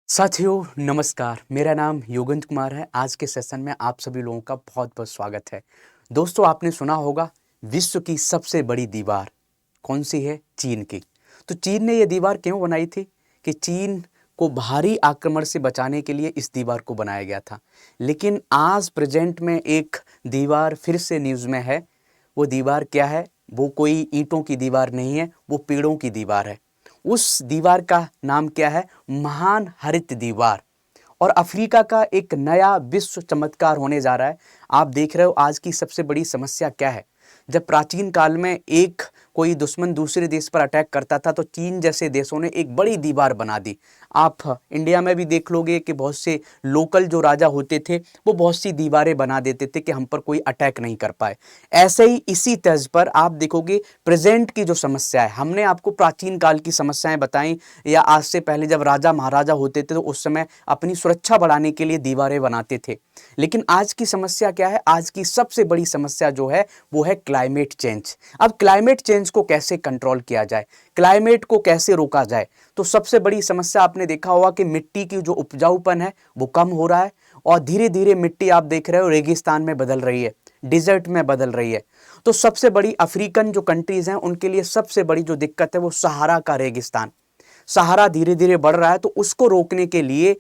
साथियों नमस्कार, मेरा नाम योगेंद्र कुमार है। आज के सेशन में आप सभी लोगों का बहुत बहुत स्वागत है। दोस्तों, आपने सुना होगा विश्व की सबसे बड़ी दीवार कौन सी है? चीन की। तो चीन ने यह दीवार क्यों बनाई थी कि चीन को बाहरी आक्रमण से बचाने के लिए इस दीवार को बनाया गया था। लेकिन आज प्रेजेंट में एक दीवार फिर से न्यूज़ में है। वो दीवार क्या है? वो कोई ईंटों की दीवार नहीं है, वो पेड़ों की दीवार है। उस दीवार का नाम क्या है? महान हरित दीवार। और अफ्रीका का एक नया विश्व चमत्कार होने जा रहा है। आप देख रहे हो आज की सबसे बड़ी समस्या क्या है। जब प्राचीन काल में एक कोई दुश्मन दूसरे देश पर अटैक करता था तो चीन जैसे देशों ने एक बड़ी दीवार बना दी। आप इंडिया में भी देख लोगे कि बहुत से लोकल जो राजा होते थे वो बहुत सी दीवारें बना देते थे कि हम पर कोई अटैक नहीं कर पाए। ऐसे ही इसी तर्ज पर आप देखोगे प्रेजेंट की जो समस्या है, हमने आपको प्राचीन काल की समस्याएं बताई या आज से पहले जब राजा महाराजा होते थे तो उस समय अपनी सुरक्षा बढ़ाने के लिए दीवारें बनाते थे। लेकिन आज की समस्या क्या है? आज की सबसे बड़ी समस्या जो है वो है क्लाइमेट चेंज। अब क्लाइमेट चेंज को कैसे कंट्रोल किया जाए, क्लाइमेट को कैसे रोका जाए? तो सबसे बड़ी समस्या आपने देखा होगा कि मिट्टी की जो उपजाऊपन है वो कम हो रहा है और धीरे धीरे मिट्टी आप देख रहे हो रेगिस्तान में बदल रही है, डिजर्ट में बदल रही है। तो सबसे बड़ी अफ्रीकन जो कंट्रीज हैं उनके लिए सबसे बड़ी जो दिक्कत है वो सहारा का रेगिस्तान। सहारा धीरे धीरे बढ़ रहा है, तो उसको रोकने के लिए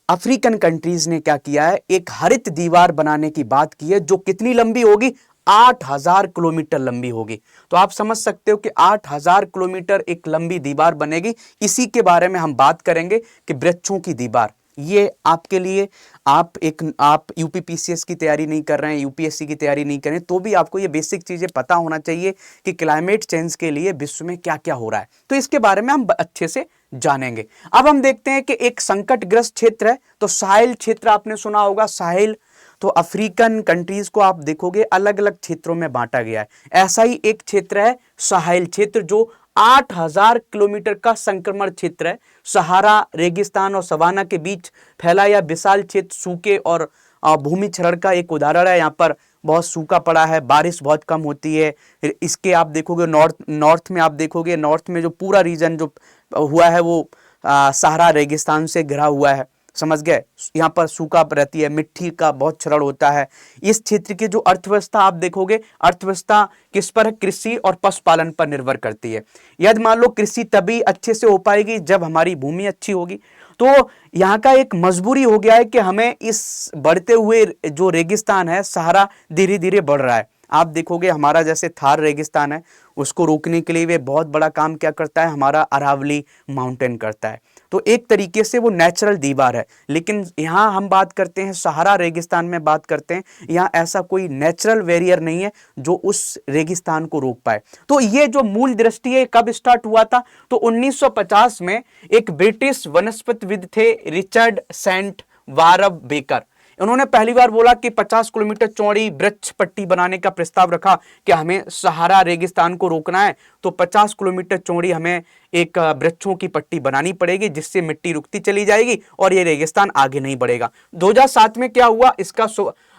अफ्रीकन कंट्रीज ने क्या किया है? एक हरित दीवार बनाने की बात की है जो कितनी लंबी होगी? 8,000 किलोमीटर लंबी होगी। तो आप समझ सकते हो कि 8,000 किलोमीटर एक लंबी दीवार बनेगी। इसी के बारे में हम बात करेंगे कि वृक्षों की दीवार। ये आपके लिए, आप यूपीपीसीएस की तैयारी नहीं कर रहे हैं, यूपीएससी की तैयारी नहीं कर रहे हैं, तो भी आपको ये बेसिक चीजें पता होना चाहिए कि क्लाइमेट चेंज के लिए विश्व में क्या क्या हो रहा है। तो इसके बारे में हम अच्छे से जानेंगे। अब हम देखते हैं कि एक संकटग्रस्त क्षेत्र है तो साहिल क्षेत्र आपने सुना होगा। साहिल तो अफ्रीकन कंट्रीज को आप देखोगे अलग अलग क्षेत्रों में बांटा गया है। ऐसा ही एक क्षेत्र है साहिल क्षेत्र जो 8,000 किलोमीटर का संक्रमण क्षेत्र है। सहारा रेगिस्तान और सवाना के बीच फैला यह विशाल क्षेत्र सूखे और भूमि क्षरण का एक उदाहरण है। यहाँ पर बहुत सूखा पड़ा है, बारिश बहुत कम होती है। इसके आप देखोगे नॉर्थ में, आप देखोगे नॉर्थ में जो पूरा रीजन जो हुआ है वो सहारा रेगिस्तान से घिरा हुआ है। समझ गए? यहाँ पर सूखा रहती है, मिट्टी का बहुत क्षरण होता है। इस क्षेत्र की जो अर्थव्यवस्था आप देखोगे, अर्थव्यवस्था किस पर है? कृषि और पशुपालन पर निर्भर करती है। यदि मान लो कृषि तभी अच्छे से हो पाएगी जब हमारी भूमि अच्छी होगी। तो यहाँ का एक मजबूरी हो गया है कि हमें इस बढ़ते हुए जो रेगिस्तान है, सहारा धीरे धीरे बढ़ रहा है। आप देखोगे हमारा जैसे थार रेगिस्तान है, उसको रोकने के लिए वे बहुत बड़ा काम क्या करता है? हमारा अरावली माउंटेन करता है। तो एक तरीके से वो नेचुरल दीवार है। लेकिन यहाँ हम बात करते हैं सहारा रेगिस्तान में, बात करते हैं यहाँ ऐसा कोई नेचुरल बैरियर नहीं है जो उस रेगिस्तान को रोक पाए। तो ये जो मूल दृष्टि है कब स्टार्ट हुआ था? तो 1950 में एक ब्रिटिश वनस्पतिविद थे रिचर्ड सेंट वारब बेकर। उन्होंने पहली बार बोला कि 50 किलोमीटर चौड़ी वृक्ष पट्टी बनाने का प्रस्ताव रखा कि हमें सहारा रेगिस्तान को रोकना है तो 50 किलोमीटर चौड़ी हमें एक वृक्षों की पट्टी बनानी पड़ेगी जिससे मिट्टी रुकती चली जाएगी और ये रेगिस्तान आगे नहीं बढ़ेगा। 2007 में क्या हुआ? इसका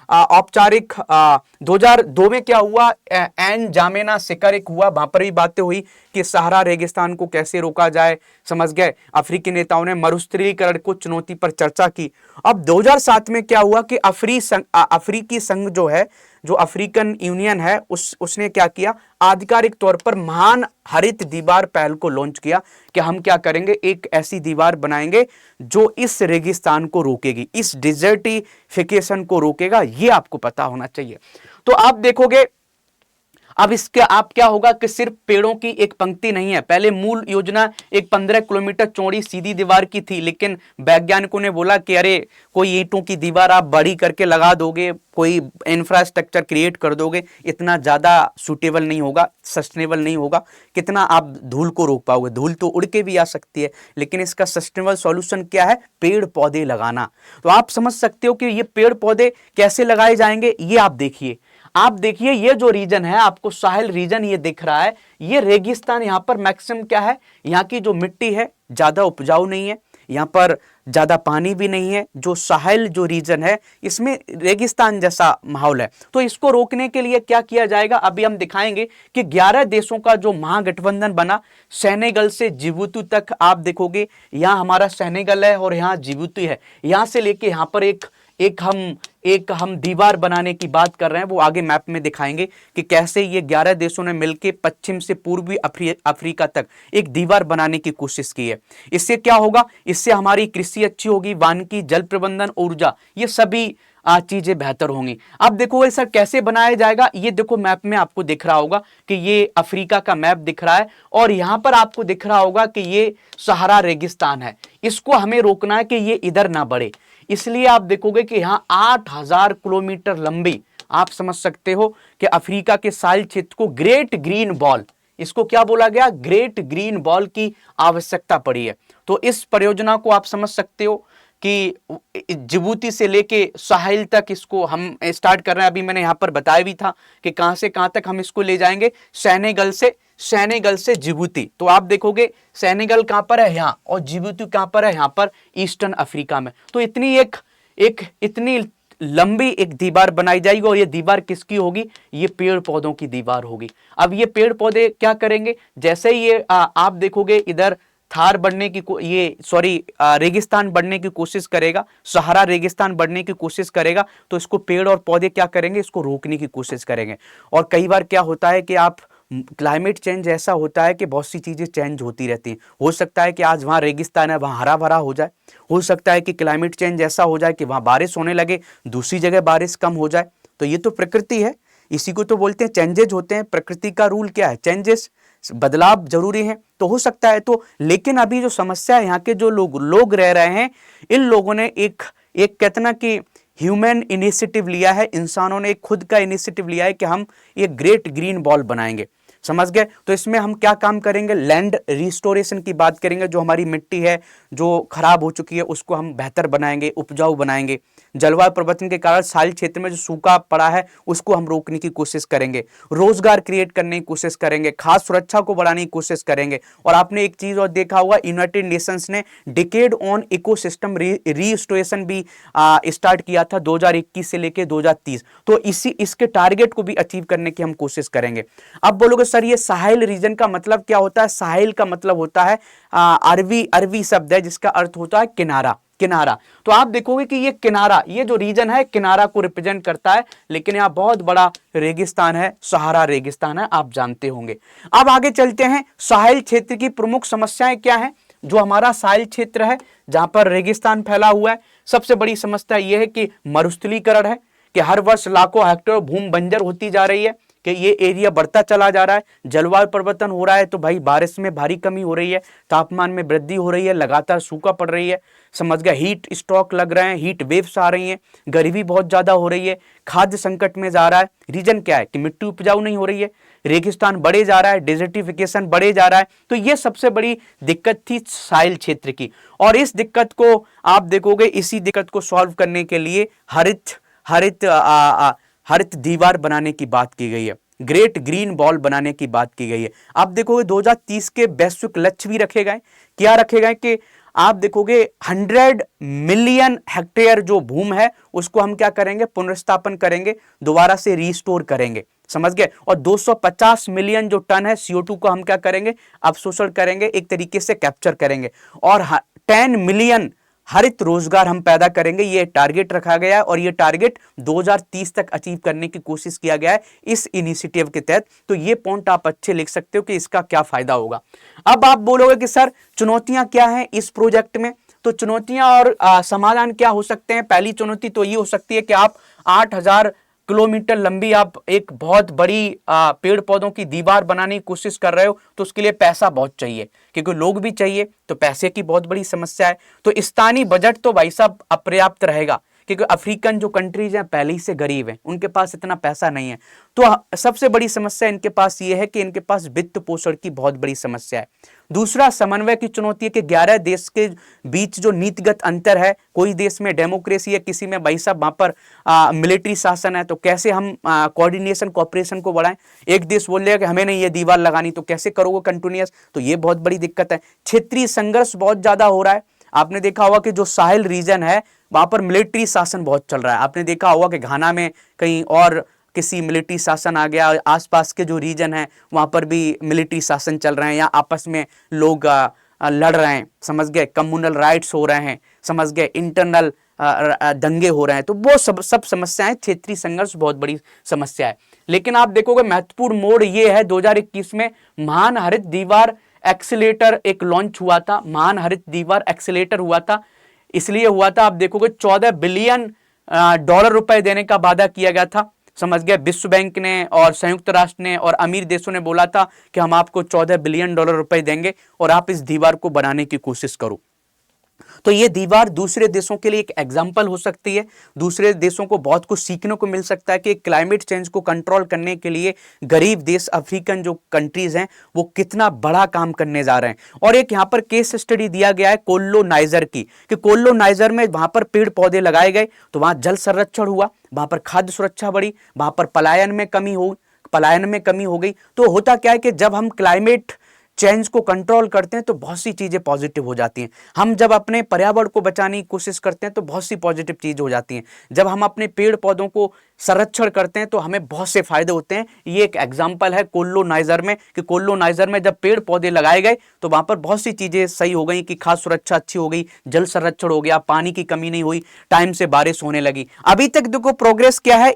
औपचारिक 2002 में क्या हुआ? एन जामेना शिखर एक हुआ, वहां पर भी बातें हुई कि सहारा रेगिस्तान को कैसे रोका जाए। समझ गए? अफ्रीकी नेताओं ने मरुस्थलीकरण को चुनौती पर चर्चा की। अब 2007 में क्या हुआ कि अफ्रीकी संघ जो है, जो अफ्रीकन यूनियन है, उसने क्या किया? आधिकारिक तौर पर महान हरित दीवार पहल को लॉन्च किया कि हम क्या करेंगे? एक ऐसी दीवार बनाएंगे जो इस रेगिस्तान को रोकेगी, इस डिजर्टिफिकेशन को रोकेगा। ये आपको पता होना चाहिए। तो आप देखोगे अब इसके आप क्या होगा कि सिर्फ पेड़ों की एक पंक्ति नहीं है। पहले मूल योजना एक 15 किलोमीटर चौड़ी सीधी दीवार की थी, लेकिन वैज्ञानिकों ने बोला कि अरे कोई ईंटों की दीवार आप बड़ी करके लगा दोगे, कोई इंफ्रास्ट्रक्चर क्रिएट कर दोगे, इतना ज़्यादा सूटेबल नहीं होगा, सस्टेनेबल नहीं होगा। कितना आप धूल को रोक पाओगे? धूल तो उड़ के भी आ सकती है, लेकिन इसका सस्टेनेबल सॉल्यूशन क्या है? पेड़ पौधे लगाना। तो आप समझ सकते हो कि ये पेड़ पौधे कैसे लगाए जाएंगे। ये आप देखिए ये जो रीजन है आपको साहिल रीजन ये दिख रहा है, ये रेगिस्तान। यहाँ पर मैक्सिमम क्या है? यहाँ की जो मिट्टी है ज्यादा उपजाऊ नहीं है। यहाँ पर ज़्यादा पानी भी नहीं है, जो साहेल जो रीजन है इसमें रेगिस्तान जैसा माहौल है। तो इसको रोकने के लिए क्या किया जाएगा, अभी हम दिखाएंगे कि 11 देशों का जो महागठबंधन बना, सेनेगल से जिबूती तक आप देखोगे, यहाँ हमारा सेनेगल है और यहाँ जिबूती है, यहाँ से लेके यहाँ पर एक हम दीवार बनाने की बात कर रहे हैं, वो आगे मैप में दिखाएंगे कि कैसे ये 11 देशों ने मिलकर पश्चिम से पूर्वी अफ्रीका तक एक दीवार बनाने की कोशिश की है। इससे क्या होगा, इससे हमारी कृषि अच्छी होगी, वानिकी, जल प्रबंधन, ऊर्जा, ये सभी चीजें बेहतर होंगी। अब देखो सर कैसे बनाया जाएगा, ये देखो मैप में आपको दिख रहा होगा कि ये अफ्रीका का मैप दिख रहा है और यहां पर आपको दिख रहा होगा कि ये सहारा रेगिस्तान है, इसको हमें रोकना है कि ये इधर ना बढ़े। इसलिए आप देखोगे कि यहाँ 8000 किलोमीटर लंबी, आप समझ सकते हो कि अफ्रीका के साहिल क्षेत्र को ग्रेट ग्रीन बॉल, इसको क्या बोला गया, ग्रेट ग्रीन बॉल की आवश्यकता पड़ी है। तो इस परियोजना को आप समझ सकते हो कि जिबूती से लेके साहिल तक इसको हम स्टार्ट कर रहे हैं। अभी मैंने यहाँ पर बताया भी था कि कहां से कहां तक हम इसको ले जाएंगे, सेनेगल से जिबूती। तो आप देखोगे सेनेगल कहां पर है, यहाँ, और जिबूती कहां पर है, यहाँ पर ईस्टर्न अफ्रीका में। तो इतनी लंबी एक दीवार बनाई जाएगी और ये दीवार किसकी होगी, ये पेड़ पौधों की दीवार होगी। अब ये पेड़ पौधे क्या करेंगे, जैसे ही ये आप देखोगे इधर थार बढ़ने की रेगिस्तान बढ़ने की कोशिश करेगा, सहारा रेगिस्तान बढ़ने की कोशिश करेगा, तो इसको पेड़ और पौधे क्या करेंगे, इसको रोकने की कोशिश करेंगे। और कई बार क्या होता है कि आप क्लाइमेट चेंज ऐसा होता है कि बहुत सी चीजें चेंज होती रहती हैं। हो सकता है कि आज वहां रेगिस्तान है, वहां हरा भरा हो जाए, हो सकता है कि क्लाइमेट चेंज ऐसा हो जाए कि वहां बारिश होने लगे, दूसरी जगह बारिश कम हो जाए। तो ये तो प्रकृति है, इसी को तो बोलते हैं चेंजेज होते हैं। प्रकृति का रूल क्या है, चेंजेस, बदलाव जरूरी है। तो हो सकता है तो, लेकिन अभी जो समस्या है, यहाँ के जो लोग रह रहे हैं, इन लोगों ने एक कहते ना कि ह्यूमन इनिशिएटिव लिया है, इंसानों ने एक खुद का इनिशिएटिव लिया है कि हम एक ग्रेट ग्रीन बॉल बनाएंगे, समझ गए। तो इसमें हम क्या काम करेंगे, लैंड रिस्टोरेशन की बात करेंगे, जो हमारी मिट्टी है जो खराब हो चुकी है उसको हम बेहतर बनाएंगे, उपजाऊ बनाएंगे। जलवायु परिवर्तन के कारण साहिल क्षेत्र में जो सूखा पड़ा है उसको हम रोकने की कोशिश करेंगे, रोजगार क्रिएट करने की कोशिश करेंगे, खाद्य सुरक्षा को बढ़ाने की कोशिश करेंगे। और आपने एक चीज और देखा होगा, यूनाइटेड नेशंस ने डिकेड ऑन इकोसिस्टम रिस्टोरेशन भी स्टार्ट किया था 2021 से लेकर 2030। तो इसके टारगेट को भी अचीव करने की हम कोशिश करेंगे। अब बोलोगे सर ये साहिल रीजन का मतलब क्या होता है, साहिल का मतलब होता है अरबी शब्द है जिसका अर्थ होता है किनारा। तो आप देखोगे कि ये किनारा, ये जो रीजन है किनारा को रिप्रेजेंट करता है, लेकिन यहाँ बहुत बड़ा रेगिस्तान है, सहारा रेगिस्तान है, आप जानते होंगे। अब आगे चलते हैं, साहिल क्षेत्र की प्रमुख समस्याएं क्या हैं। जो हमारा साहिल क्षेत्र है जहां पर रेगिस्तान फैला हुआ है, सबसे बड़ी समस्या यह है कि मरुस्थलीकरण है, कि हर वर्ष लाखों हेक्टेयर भूमि बंजर होती जा रही है, कि ये एरिया बढ़ता चला जा रहा है। जलवायु परिवर्तन हो रहा है तो भाई बारिश में भारी कमी हो रही है, तापमान में वृद्धि हो रही है, लगातार सूखा पड़ रही है, समझ गया, हीट स्ट्रोक लग रहे हैं, हीट वेव्स आ रही हैं, गरीबी बहुत ज्यादा हो रही है, खाद्य संकट में जा रहा है। रीजन क्या है कि मिट्टी उपजाऊ नहीं हो रही है, रेगिस्तान बढ़े जा रहा है, डेजर्टिफिकेशन बढ़े जा रहा है। तो ये सबसे बड़ी दिक्कत थी साहिल क्षेत्र की। और इस दिक्कत को आप देखोगे, इसी दिक्कत को सॉल्व करने के लिए हरित दीवार बनाने की बात की गई है, ग्रेट ग्रीन बॉल बनाने की बात की गई है। आप देखोगे 2030 के वैश्विक लक्ष्य भी रखे गए। क्या रखे गए कि आप देखोगे 100 मिलियन हेक्टेयर जो भूमि है उसको हम क्या करेंगे, पुनर्स्थापन करेंगे, दोबारा से रिस्टोर करेंगे, समझ गए। और 250 मिलियन जो टन है CO2 को हम क्या करेंगे, अवशोषण करेंगे, एक तरीके से कैप्चर करेंगे। और 10 मिलियन हरित रोजगार हम पैदा करेंगे, ये टारगेट रखा गया है। और ये टारगेट 2030 तक अचीव करने की कोशिश किया गया है इस इनिशिएटिव के तहत। तो ये पॉइंट आप अच्छे लिख सकते हो कि इसका क्या फायदा होगा। अब आप बोलोगे कि सर चुनौतियां क्या हैं इस प्रोजेक्ट में। तो चुनौतियां और समाधान क्या हो सकते हैं। पहली चुनौती तो ये हो सकती है कि आप 8000 किलोमीटर लंबी आप एक बहुत बड़ी पेड़ पौधों की दीवार बनाने की कोशिश कर रहे हो, तो उसके लिए पैसा बहुत चाहिए, क्योंकि लोग भी चाहिए, तो पैसे की बहुत बड़ी समस्या है। तो स्थानीय बजट तो भाई साहब अपर्याप्त रहेगा, क्योंकि अफ्रीकन जो कंट्रीज हैं पहले ही से गरीब हैं, उनके पास इतना पैसा नहीं है। तो सबसे बड़ी समस्या इनके पास ये है कि इनके पास वित्त पोषण की बहुत बड़ी समस्या है। दूसरा समन्वय की चुनौती है कि 11 देश के बीच जो नीतिगत अंतर है, कोई देश में डेमोक्रेसी है, किसी में भाई साहब वहां पर मिलिट्री शासन है, तो कैसे हम कोऑर्डिनेशन कोऑपरेशन को बढ़ाएं। एक देश बोल रहा है कि हमें नहीं ये दीवार लगानी, तो कैसे करोगे कंटिन्यूअस, तो ये बहुत बड़ी दिक्कत है। क्षेत्रीय संघर्ष बहुत ज्यादा हो रहा है। आपने देखा होगा कि जो साहिल रीजन है वहां पर मिलिट्री शासन बहुत चल रहा है। आपने देखा होगा कि घाना में कहीं और किसी मिलिट्री शासन आ गया, आसपास के जो रीजन है वहां पर भी मिलिट्री शासन चल रहे हैं, या आपस में लोग लड़ रहे हैं, समझ गए, कम्युनल राइट्स हो रहे हैं, समझ गए, इंटरनल दंगे हो रहे हैं। तो वो सब समस्याएं, क्षेत्रीय संघर्ष बहुत बड़ी समस्या है। लेकिन आप देखोगे महत्वपूर्ण मोड़ ये है 2021 में महान हरित दीवार एक्सीलेटर एक लॉन्च हुआ था। महान हरित दीवार एक्सीलेटर हुआ था, इसलिए हुआ था, आप देखोगे 14 बिलियन डॉलर रुपए देने का वादा किया गया था, समझ गए। विश्व बैंक ने और संयुक्त राष्ट्र ने और अमीर देशों ने बोला था कि हम आपको 14 बिलियन डॉलर रुपए देंगे और आप इस दीवार को बनाने की कोशिश करो। तो ये दीवार दूसरे देशों के लिए एक एग्जाम्पल हो सकती है, दूसरे देशों को बहुत कुछ सीखने को मिल सकता है कि क्लाइमेट चेंज को कंट्रोल करने के लिए गरीब देश, अफ्रीकन जो कंट्रीज हैं, वो कितना बड़ा काम करने जा रहे हैं। और एक यहाँ पर केस स्टडी दिया गया है कोलोनाइजर की, कि कोलोनाइजर में वहां पर पेड़ पौधे लगाए गए तो वहां जल संरक्षण हुआ, वहां पर खाद्य सुरक्षा बढ़ी, वहां पर पलायन में कमी हो गई। तो होता क्या है कि जब हम क्लाइमेट चेंज को कंट्रोल करते हैं तो बहुत सी चीजें पॉजिटिव हो जाती हैं। हम जब अपने पर्यावरण को बचाने की कोशिश करते हैं तो बहुत सी पॉजिटिव चीज हो जाती हैं। जब हम अपने पेड़ पौधों को संरक्षण करते हैं तो हमें बहुत से फायदे होते हैं। ये एक एग्जांपल है कोलोनाइजर में, कि कोलोनाइजर में जब पेड़ पौधे लगाए गए तो वहां पर बहुत सी चीजें सही हो गई, कि खाद्य सुरक्षा अच्छी हो गई, जल संरक्षण हो गया, पानी की कमी नहीं हुई, टाइम से बारिश होने लगी। अभी तक देखो प्रोग्रेस क्या है,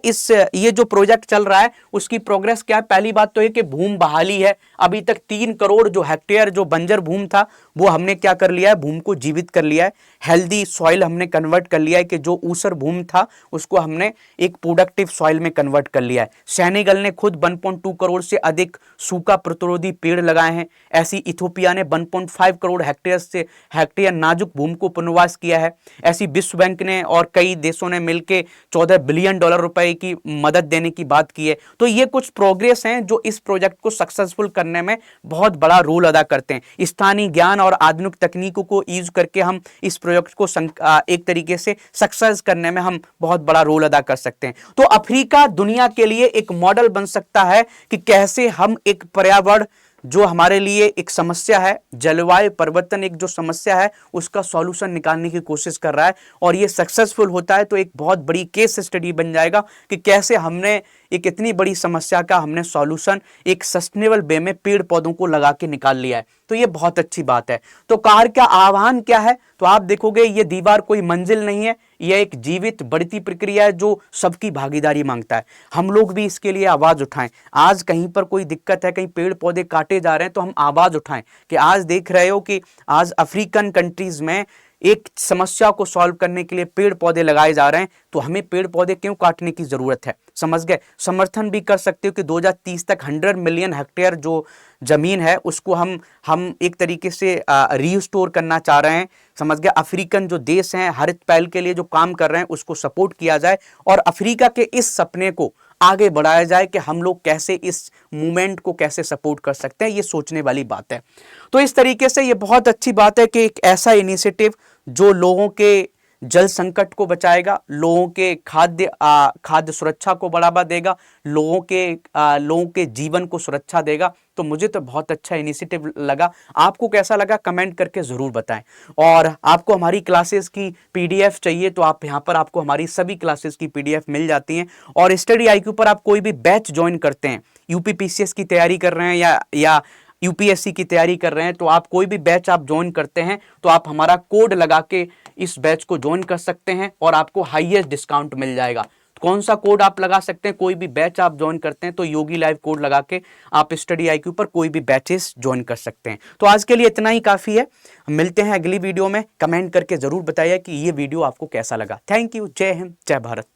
ये जो प्रोजेक्ट चल रहा है उसकी प्रोग्रेस क्या है। पहली बात तो ये कि भूमि बहाली है। अभी तक 3 करोड़ जो हेक्टेयर जो बंजर भूमि था वो हमने क्या कर लिया है, भूमि को जीवित कर लिया है। हेल्दी सॉइल हमने कन्वर्ट कर लिया है, कि जो ऊसर भूमि था उसको हमने एक प्रोडक्टिव सॉइल में कन्वर्ट कर लिया है। सेनेगल ने खुद 1.2 करोड़ से अधिक सूखा प्रतिरोधी पेड़ लगाए हैं। ऐसी इथियोपिया ने 1.5 करोड़ हेक्टेयर नाजुक भूमि को पुनर्वास किया है। ऐसी विश्व बैंक ने और कई देशों ने मिलकर 14 बिलियन डॉलर रुपए की मदद देने की बात की है। तो ये कुछ प्रोग्रेस हैं जो इस प्रोजेक्ट को सक्सेसफुल करने में बहुत बड़ा रोल अदा करते हैं। स्थानीय ज्ञान और आधुनिक तकनीकों को यूज करके हम इस प्रोजेक्ट को एक तरीके से सक्सेस करने में हम बहुत बड़ा रोल अदा कर सकते हैं। तो अफ्रीका दुनिया के लिए एक मॉडल बन सकता है कि कैसे हम एक पर्यावरण जो हमारे लिए एक समस्या है, जलवायु परिवर्तन एक जो समस्या है, उसका सॉल्यूशन निकालने की कोशिश कर रहा है। और ये सक्सेसफुल होता है तो एक बहुत बड़ी केस स्टडी बन जाएगा कि कैसे हमने एक इतनी बड़ी समस्या का हमने सॉल्यूशन एक सस्टेनेबल वे में पेड़ पौधों को लगा के निकाल लिया है। तो ये बहुत अच्छी बात है। तो कार का आह्वान क्या है, तो आप देखोगे ये दीवार कोई मंजिल नहीं है, यह एक जीवित बढ़ती प्रक्रिया है जो सबकी भागीदारी मांगता है। हम लोग भी इसके लिए आवाज उठाएं। आज कहीं पर कोई दिक्कत है, कहीं पेड़ पौधे काटे जा रहे हैं, तो हम आवाज उठाएं कि आज देख रहे हो कि आज अफ्रीकन कंट्रीज में एक समस्या को सॉल्व करने के लिए पेड़ पौधे लगाए जा रहे हैं, तो हमें पेड़ पौधे क्यों काटने की जरूरत है, समझ गए। समर्थन भी कर सकते हो कि 2030 तक 100 मिलियन हेक्टेयर जो जमीन है उसको हम एक तरीके से रीस्टोर करना चाह रहे हैं, समझ गए। अफ्रीकन जो देश हैं हरित पहल के लिए जो काम कर रहे हैं उसको सपोर्ट किया जाए और अफ्रीका के इस सपने को आगे बढ़ाया जाए कि हम लोग कैसे इस मूवमेंट को कैसे सपोर्ट कर सकते हैं। ये सोचने वाली बात है। तो इस तरीके से ये बहुत अच्छी बात है कि एक ऐसा इनिशिएटिव जो लोगों के जल संकट को बचाएगा, लोगों के खाद्य सुरक्षा को बढ़ावा देगा, लोगों के जीवन को सुरक्षा देगा। तो मुझे तो बहुत अच्छा इनिशिएटिव लगा। आपको कैसा लगा कमेंट करके ज़रूर बताएं। और आपको हमारी क्लासेस की पीडीएफ चाहिए तो आप यहाँ पर आपको हमारी सभी क्लासेस की पीडीएफ मिल जाती हैं। और स्टडी IQ पर आप कोई भी बैच ज्वाइन करते हैं, UPPCS की तैयारी कर रहे हैं या UPSC की तैयारी कर रहे हैं, तो आप कोई भी बैच आप ज्वाइन करते हैं तो आप हमारा कोड लगा के इस बैच को ज्वाइन कर सकते हैं और आपको हाईएस्ट डिस्काउंट मिल जाएगा। कौन सा कोड आप लगा सकते हैं, कोई भी बैच आप ज्वाइन करते हैं तो योगी लाइव कोड लगा के आप स्टडी IQ पर कोई भी बैचेस ज्वाइन कर सकते हैं। तो आज के लिए इतना ही काफ़ी है। मिलते हैं अगली वीडियो में। कमेंट करके ज़रूर बताइए कि ये वीडियो आपको कैसा लगा। Thank you. जय हिंद, जय भारत।